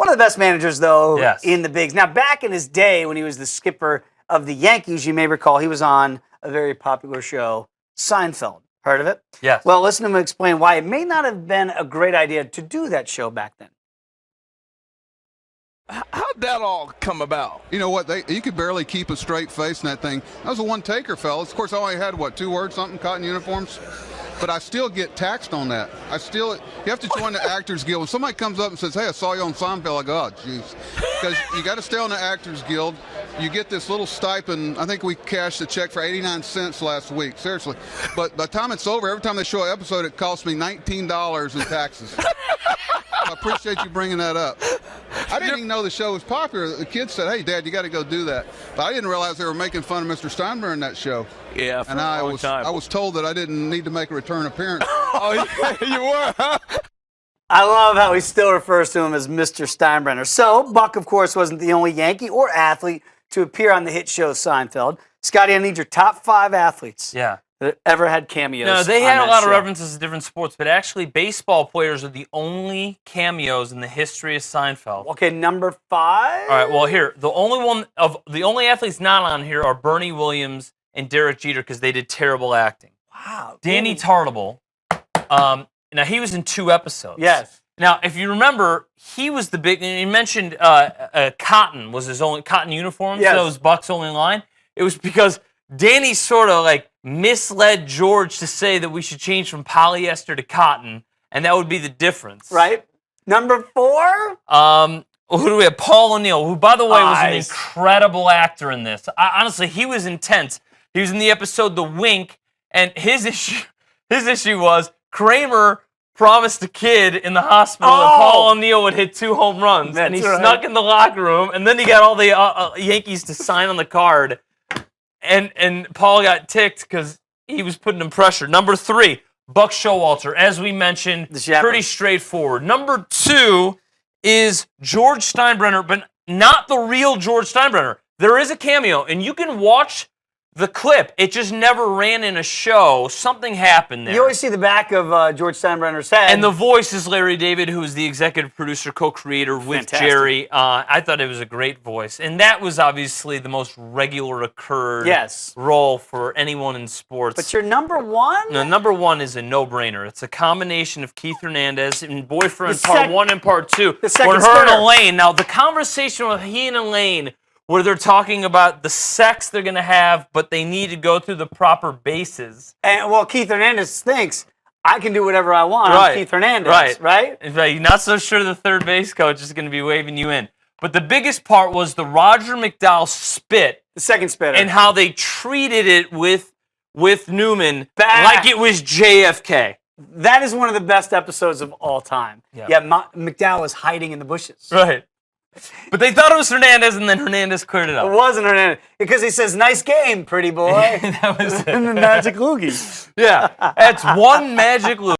One of the best managers, though, Yes. in the bigs. Now, back in his day when he was the skipper of the Yankees, you may recall he was on a very popular show, Seinfeld. Heard of it? Yes. Well, listen to him explain why it may not have been a great idea to do that show back then. How'd that all come about? You know what? You could barely keep a straight face in that thing. That was a one-taker, fellas. Of course, I only had, 2 words, something, cotton uniforms? But I still get taxed on that. You have to join the Actors Guild. When somebody comes up and says, hey, I saw you on Seinfeld, I go, oh, jeez. Because you got to stay on the Actors Guild. You get this little stipend. I think we cashed a check for 89 cents last week, seriously. But by the time it's over, every time they show an episode, it costs me $19 in taxes. I appreciate you bringing that up. I didn't even know the show was popular. The kids said, hey, Dad, you got to go do that. But I didn't realize they were making fun of Mr. Steinbrenner in that show. Yeah, for and a long time. I was told that I didn't need to make a return appearance. Oh, you were, huh? I love how he still refers to him as Mr. Steinbrenner. So, Buck, of course, wasn't the only Yankee or athlete to appear on the hit show Seinfeld. Scotty, I need your top 5 athletes that ever had cameos. No, they had a lot show. of references to different sports, but actually baseball players are the only cameos in the history of Seinfeld. Okay, number 5. All right, well, here, the only athletes not on here are Bernie Williams and Derek Jeter because they did terrible acting. Wow. Danny Tartable, now he was in 2 episodes. Yes. Now, if you remember, he was the big. And you mentioned Cotton was his only Cotton uniform. Yes. So it was Buck's only line. It was because Danny sort of like misled George to say that we should change from polyester to cotton, and that would be the difference. Right. Number 4. Who do we have? Paul O'Neill, who, by the way, was an Nice. incredible actor in this. Honestly, he was intense. He was in the episode The Wink, and his issue was Kramer promised a kid in the hospital that Paul O'Neill would hit 2 home runs, and he snuck in the locker room, and then he got all the Yankees to sign on the card, and Paul got ticked because he was putting him pressure. Number 3, Buck Showalter, as we mentioned, pretty straightforward. Number 2 is George Steinbrenner, but not the real George Steinbrenner. There is a cameo, and you can watch the clip. It just never ran in a show. Something happened there. You always see the back of George Steinbrenner's head. And the voice is Larry David, who is the executive producer, co-creator with Fantastic. Jerry. I thought it was a great voice. And that was obviously the most regular occurred role for anyone in sports. But your number 1? No, number 1 is a no-brainer. It's a combination of Keith Hernandez and Boyfriend Part 1 and Part 2. The second When her and spinner. Elaine, now the conversation with he and Elaine, where they're talking about the sex they're going to have, but they need to go through the proper bases. And, well, Keith Hernandez thinks, I can do whatever I want. I'm Keith Hernandez, right? You're not so sure the third base coach is going to be waving you in. But the biggest part was the Roger McDowell spit. The second spitter. And how they treated it with Newman like it was JFK. That is one of the best episodes of all time. Yeah, McDowell was hiding in the bushes. Right. But they thought it was Hernandez, and then Hernandez cleared it up. It wasn't Hernandez. Because he says, nice game, pretty boy. That was it. And the magic loogie. Yeah, that's one magic loogie.